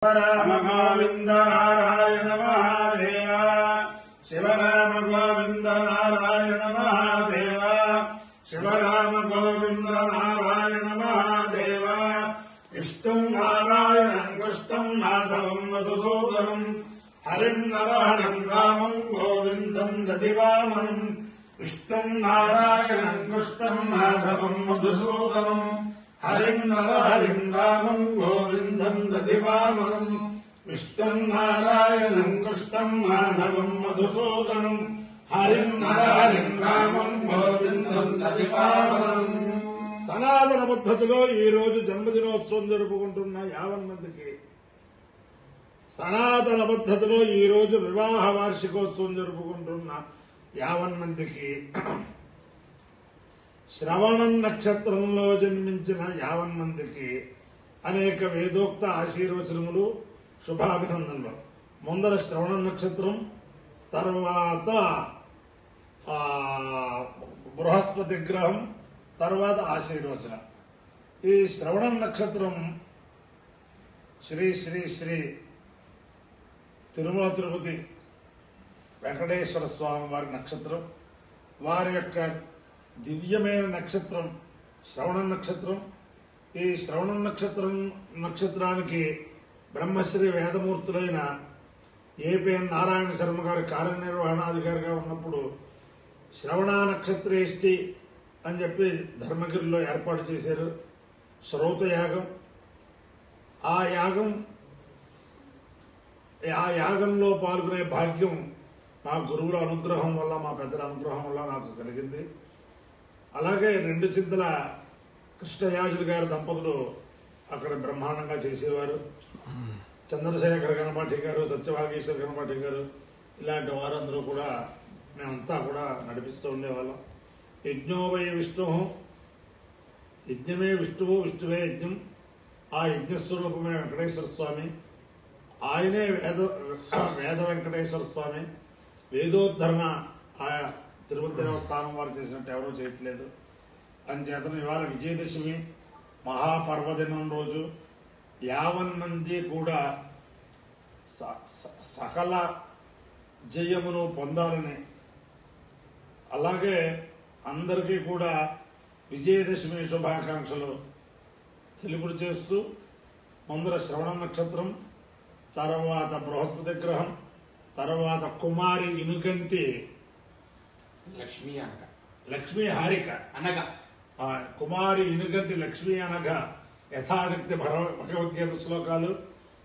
राम गोविंद नारायण महादेव शिव राम गोविंद नारायण महादेव शिव राम गोविंद नारायण महादेव विष्णुं नारायणं कृष्णं माधवं मधुसूदनं हरिं नरहरिं रामं गोविन्दं दधिवामनं विष्णुं नारायणं कृष्णं माधवं मधुसूदनं हरिं नरहरिं रामं गोविन्दं दधिवामनं विष्णुं नारायणं कृष्णं माधवं मधुसूदनं हरिं नरहरिं रामं गोविन्दं दधिवामनं। సనాతన పద్ధతిలో ఈ రోజు జన్మదినోత్సవం జరుపుకుంటున్న 50 మందికి, సనాతన పద్ధతిలో ఈ రోజు వివాహ వార్షికోత్సవం జరుపుకుంటున్న 50 మందికి, శ్రవణం నక్షత్రంలో జన్మించిన 50 మందికి అనేక వేదోక్త ఆశీర్వచనములు, శుభాభినందనలు. ముందర శ్రవణ నక్షత్రం, తర్వాత బృహస్పతి గ్రహం, తర్వాత ఆశీర్వచనం. ఈ శ్రవణ నక్షత్రం శ్రీ శ్రీ శ్రీ తిరుమల తిరుపతి వెంకటేశ్వర స్వామి వారి నక్షత్రం. వారి యొక్క దివ్యమైన నక్షత్రం శ్రవణ నక్షత్రం. ఈ శ్రవణ నక్షత్రానికి బ్రహ్మశ్రీ వేదమూర్తులైన ఏపీఎన్ నారాయణ శర్మ గారి కార్యనిర్వహణాధికారిగా ఉన్నప్పుడు శ్రవణ నక్షత్రేష్టి అని చెప్పి ధర్మగిరిలో ఏర్పాటు చేశారు. శ్రౌత యాగం. ఆ యాగంలో పాల్గొనే భాగ్యం మా గురువుల అనుగ్రహం వల్ల, మా పెద్దల అనుగ్రహం వల్ల నాకు కలిగింది. అలాగే 2 చింతల కృష్ణయాజులు గారి దంపతులు అక్కడ బ్రహ్మాండంగా చేసేవారు. చంద్రశేఖర్ గణపాఠి గారు, సత్యవాగేశ్వర గణపాఠి గారు, ఇలాంటి వారందరూ కూడా మేమంతా కూడా నడిపిస్తూ ఉండేవాళ్ళం. యజ్ఞో వై విష్ణు, యజ్ఞమే విష్ణువు, విష్ణువే యజ్ఞం. ఆ యజ్ఞస్వరూపమే వెంకటేశ్వర స్వామి. ఆయనే వేద వెంకటేశ్వర స్వామి. వేదోద్ధరణ ఆయా తిరుమల దేవస్థానం వారు చేసినట్టు ఎవరూ చేయట్లేదు. అంచేతను ఇవాళ విజయదశమి మహాపర్వదినం రోజు 50 మంది కూడా సకల జయమును పొందాలని, అలాగే అందరికీ కూడా విజయదశమి శుభాకాంక్షలు తెలుపుడు చేస్తూ, ముందర శ్రవణ నక్షత్రం, తర్వాత బృహస్పతి గ్రహం, తర్వాత కుమారి ఇనుగంటి లక్ష్మీ హారిక అనగా కుమారి ఇనుగంటి లక్ష్మీ అనగా యథాశక్తి భగవద్గీత శ్లోకాలు,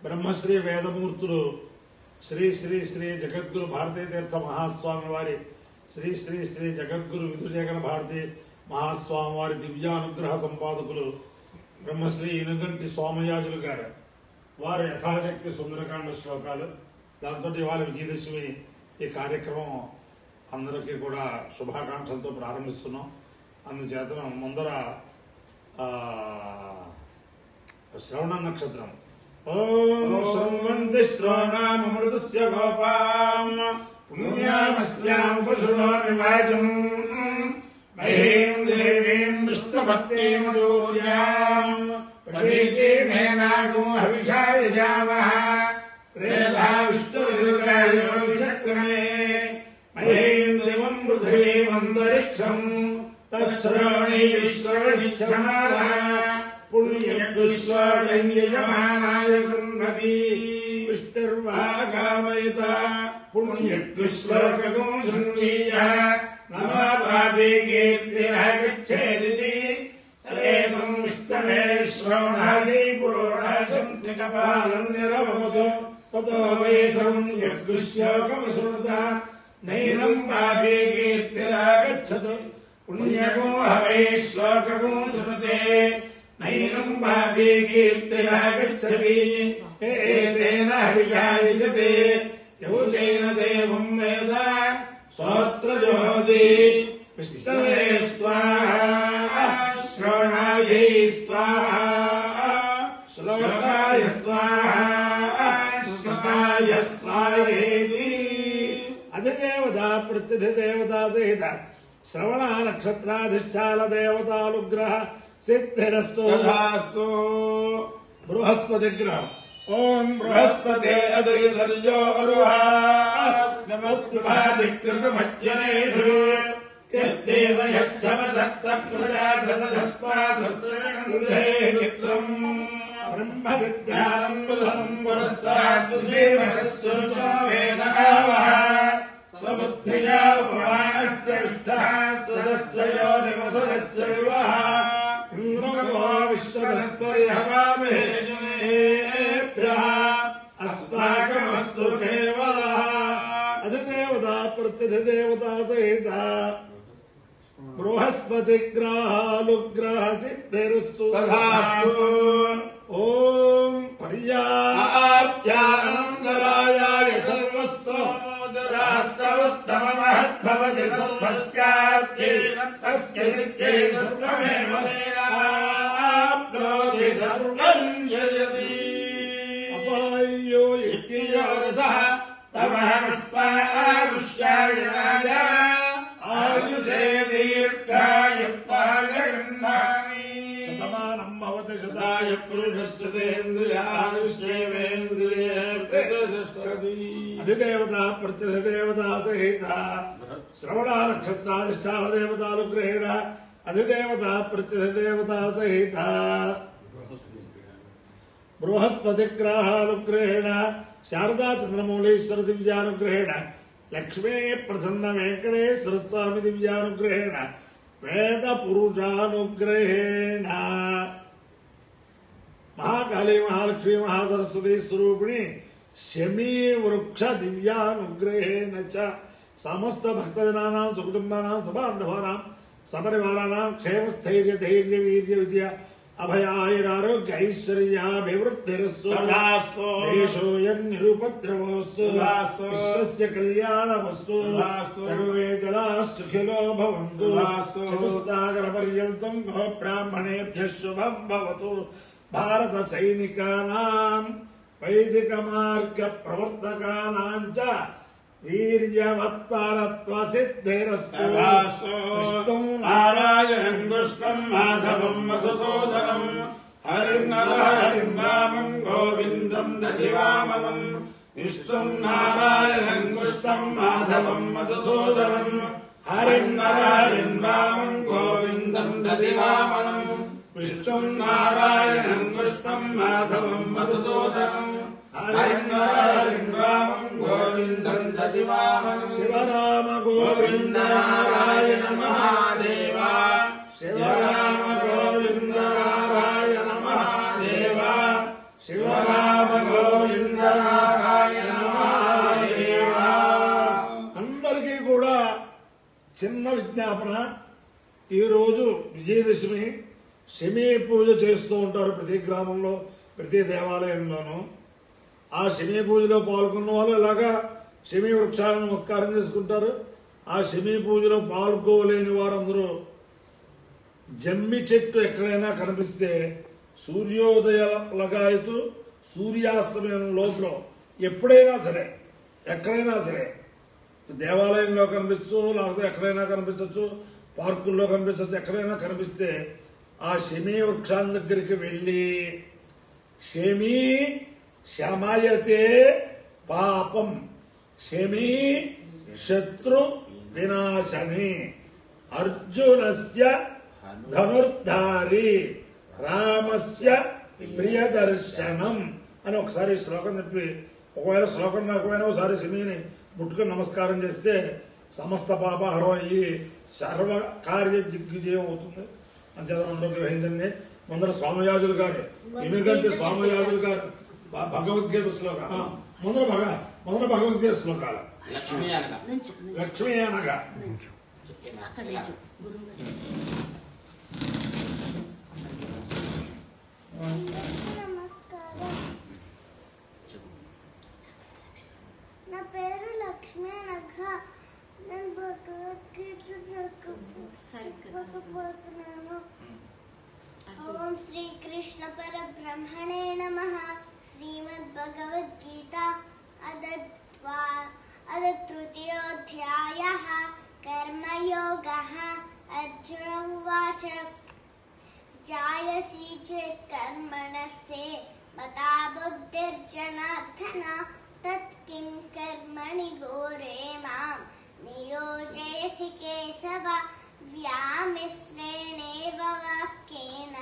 బ్రహ్మశ్రీ వేదమూర్తులు శ్రీ శ్రీ శ్రీ జగద్గురు భారతీ తీర్థ మహాస్వామి వారి, శ్రీ శ్రీ శ్రీ జగద్గురు విధుజగన భారతి మహాస్వామి వారి దివ్యానుగ్రహ సంపాదకులు బ్రహ్మశ్రీ ఇనుగంటి సోమయాజులు గారు వారు యథాశక్తి సుందరకాండ శ్లోకాలు. దాంతో ఇవాళ విజయదశమి ఈ కార్యక్రమం అందరికీ కూడా శుభాకాంక్షలతో ప్రారంభిస్తున్నాం. అందుచేత ముందర శ్రవణ నక్షత్రం. ఓం శృణ్వంతి శ్రవణామృతస్య గోపాం పుణ్యామస్యాం పశునోమి వాచం మహీం దేవీం విష్ణుభక్తిం జూర్యాం ప్రతీచీమేనాగం హవిషాయ జామః త్రేధా విష్ణురుగాయో విచక్రమే మహీం దివం పృథివీం అంతరిక్షం తచ్శ్రవణీశ్వరవిచ్చమాన పుణ్యగ్విశ్వజన్యజమానాయ గృహ్ణతి విష్ణుర్వా కామయత పుణ్యగ్విశ్వకగం శృణ్వీయ నమో పాపే కీర్తిరః గచ్ఛేదితి సేతం విష్ణవే శ్రవణాది పురోణాశం త్రికపాలం నిరవమతు తతో వై సౌమ్యగ్విశ్వకం శృణుత నైనం పాపే కీర్తిరః గచ్చతు పుణ్యగో హవై శ్లోకగో శృణుతే నైనం పాపే కీర్తిరః గచ్చతి ఏతేన హవిషాయజతే యో చైన దేవం వేద స్తోత్రజోతి విష్ణవే స్వాహా శ్రవణాయై స్వాహా శ్లోకాయ స్వాహా శ్రుతాయ స్వాహేతి. అధిదేవత ప్రత్యధిదేవతా సహిత శ్రవణ నక్షత్రాధిష్టాల దేవతానుగ్రహ సిద్ధిరస్తు. బృహస్పతి గ్రహం ओम बृहस्पते अदयधर्यो अरुहा नमोत्युभादिकृतमज्जनेषु यद्देव यच्छमसक्तप्रजातस्मात्सुत्रगणन्धे चित्रम् ब्रह्मविद्यानम् बुधम् पुरस्ताद्विषेमकस्सुरुचो वेदकावः स्वबुद्धिया उपमानस्य विष्ठः सदस्य योनिमसदस्य विवः इन्द्रो विश्वकस्परिहवामहे जनेभ्यः अस्माकमस्तु केवलः अधिदेवता प्रत्यधिदेवता सहिता बृहस्पतिग्रहानुग्रह सिद्धिरस्तु सदास्तु। ओम पर्याप्त्यानन्दरायाय सर्वस्तु उत्तममहद्भवति सर्वस्यार्थे तस्य नित्ये सर्वमेव आप्नोति सर्वं यजति अपायो यज्ञयो रसः तमहमस्मारुष्यायणाय आयुषे दीर्घायुक्ताय गृह्णामि शतमानं भवति शताय पुरुषश्चतेन्द्रियायुष्येवेन्द्रिये अधिदेवता प्रत्यधिदेवता सहिता श्रवणा नक्षत्राधिष्ठान देवतानुग्रहेण अधिदेवता प्रत्यधिदेवता सहिता बृहस्पतिग्रहानुग्रहेण शारदा चंद्रमौलेश्वर दिव्यानुग्रहेण लक्ष्मी प्रसन्न वेंकटेश्वर स्वामी दिव्यानुग्रहेण वेद पुरुषानुग्रहेण महाकाली महालक्ष्मी महासरस्वती स्वरूपिणी शमी वृक्ष दिव्यानुग्रहेण च समस्त भक्तजनानां सुकुटुम्बानां सबान्धवानां सपरिवाराणां क्षेम स्थैर्य धैर्य वीर्य विजय अभयायुरारोग्य ऐश्वर्याभिवृद्धिरस्तु देशोऽयं निरुपद्रवोऽस्तु विश्वस्य कल्याणमस्तु सर्वे जनाः सुखिनो भवन्तु चतुस्सागरपर्यन्तं गोब्राह्मणेभ्यः शुभं भवतु भारत सैनिकानां वैदिक मार्ग प्रवर्तकानां च वीर्यवत्तरत्व सिद्धिरस्तु विष्णुं नारायणं कृष्णं माधवं मधुसूदनं हरिं हरिं रामं गोविन्दं दधिवामनं विष्णुं नारायणं कृष्णं माधवं मधुसूदनं हरिं हरिं रामं गोविन्दं दधिवामनं विष्णुं नारायणं कृष्णं माधवं मधुसूदनं हरिं रामं गोविन्दं दधिवामनं शिवराम गोविन्द नारायण महादेव शिवराम गोविन्द नारायण महादेव शिवराम गोविन्द नारायण महादेव అందరికీ కూడా చిన్న విజ్ఞాపన ఈ రోజు విజయదశమి శమీ పూజ చేస్తూ ఉంటారు ప్రతి గ్రామంలో ప్రతి దేవాలయంలోనూ ఆ శమీ పూజలో పాల్గొన్న వాళ్ళు ఇలాగా శమీ వృక్షాలను నమస్కారం చేసుకుంటారు ఆ శమీ పూజలో పాల్గొలేని వారందరూ జమ్మి చెట్టు ఎక్కడైనా కనిపిస్తే సూర్యోదయ లగాయతు సూర్యాస్తమయం లోపల ఎప్పుడైనా సరే ఎక్కడైనా సరే దేవాలయంలో కనిపించు లేకపోతే ఎక్కడైనా కనిపించవచ్చు పార్కుల్లో కనిపించవచ్చు ఎక్కడైనా కనిపిస్తే ఆ శమీ వృక్షాన్ని దగ్గరికి వెళ్ళి శమీ శమయతే పాపం శమీ శత్రు వినాశని అర్జునస్య ధనుర్ధారి రామస్య ప్రియదర్శనం అని ఒకసారి శ్లోకం చెప్పి ఒకవేళ శ్లోకం రాకపోయినా ఒకసారి శమీని ముట్టుకుని నమస్కారం చేస్తే సమస్త పాపహరం అయ్యి సర్వ కార్య దిగ్విజయం అవుతుంది అని అందరూ గ్రహించండి. ముందర స్వామయాజులు గారు ఎందుకంటే స్వామయాజులు గారు భగవద్గీత శ్లోక ముందర భగవద్గీత శ్లోకాలు లక్ష్మీ అనగా నమస్కారం, నా పేరు లక్ష్మీ అనగా నేను భగవద్గీత చదువుకోబోతున్నాను. ఓం శ్రీకృష్ణ పరబ్రహ్మణే నమః. శ్రీమద్ భగవద్గీత అద తృతీయోధ్యాయః కర్మయోగః. అర్జున ఉవాచ జాయసి చేత్ కర్మణస్తే मता बुद्धिर्जनार्दन तत्किं कर्मणि घोरे मां नियोजयसि केशव व्यामिश्रेणेव वाक्येन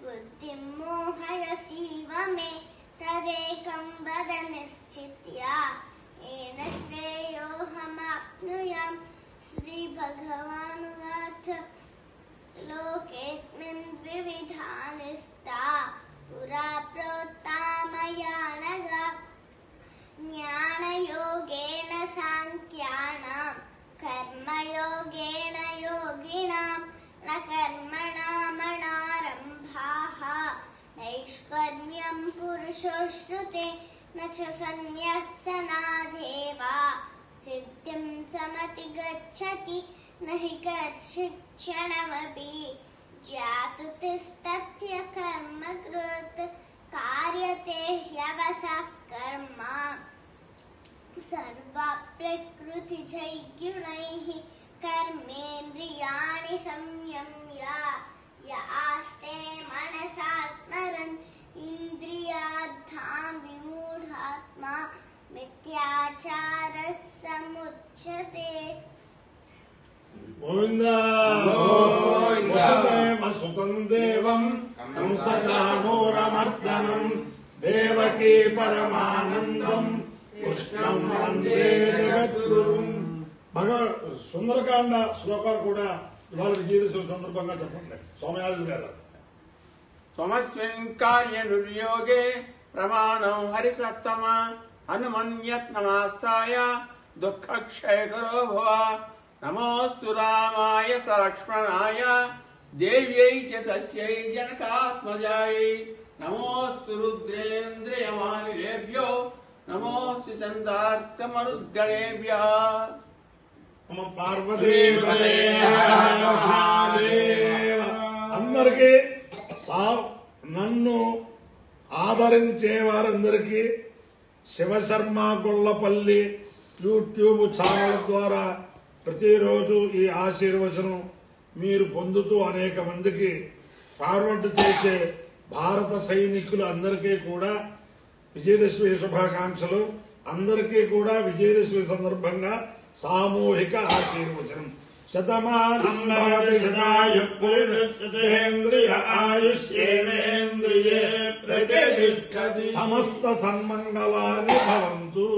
बुद्धिं मोहयसीव मे तदेकं वद निश्चित्य येन श्रेयोऽहमाप्नुयाम्। श्रीभगवानुवाच लोकेऽस्मिन् द्विविधा निष्ठा पुरा प्रोक्ता मया नघ ज्ञानयोगेन साङ्ख्यानां कर्मयोगेन योगिनां न कर्मणामणारम्भाः नैष्कर्म्यं पुरुषोश्रुते न च सन्न्यस्यनादेव सिद्धिं समतिगच्छति न हि कश्चिक्षणमपि ज्ञातु तिष्ठत्य कर्मकृत् कार्यते ह्यवसः कर्म सर्वप्रकृतिजैर्गुणैः कर्मेन्द्रियाणि संयम्य य आस्ते मनसा स्मरन् इन्द्रियार्थान् विमूढात्मा मिथ्याचारः समुच्यते। गोविंद वसुदेव सुतं देवं कंसचाणूरमर्दनं देवकी परमानंदं कृष्णं वंदे जगद्गुरुं। సుందరకాండ శ్లోకాలు కూడా ఇవాళ విజయదశమి సందర్భంగా చెప్పండి సోమయాజులు గారు. స్వమస్మిన్ కార్య నిర్యోగే ప్రమాణం హరిసత్తమ హనుమన్యత్నమాస్తాయ దుఃఖక్షయకరో భవ నమోస్తు రామాయ సలక్ష్మణాయ దేవ్యై చ తస్యై జనకాత్మజాయై నమోస్తు రుద్రేంద్రియమానిలేభ్యో నమోస్తు చందార్కమరుద్గణేభ్యః. అందరికీ నన్ను ఆదరించే వారందరికీ శివశర్మ గొల్లపల్లి యూట్యూబ్ ఛానల్ ద్వారా ప్రతిరోజు ఈ ఆశీర్వచనం మీరు పొందుతూ అనేక మందికి ఫార్వర్డ్ చేసే భారత సైనికులు అందరికీ కూడా విజయదశమి శుభాకాంక్షలు. అందరికీ కూడా విజయదశమి సందర్భంగా సామూహిక ఆశీర్వచనం. శతమానం భవతి శతాయ పురుషేంద్రియ ఆయుష్యేంద్రియే ప్రతిష్టతి సమస్త సన్మంగళాని భవంతు.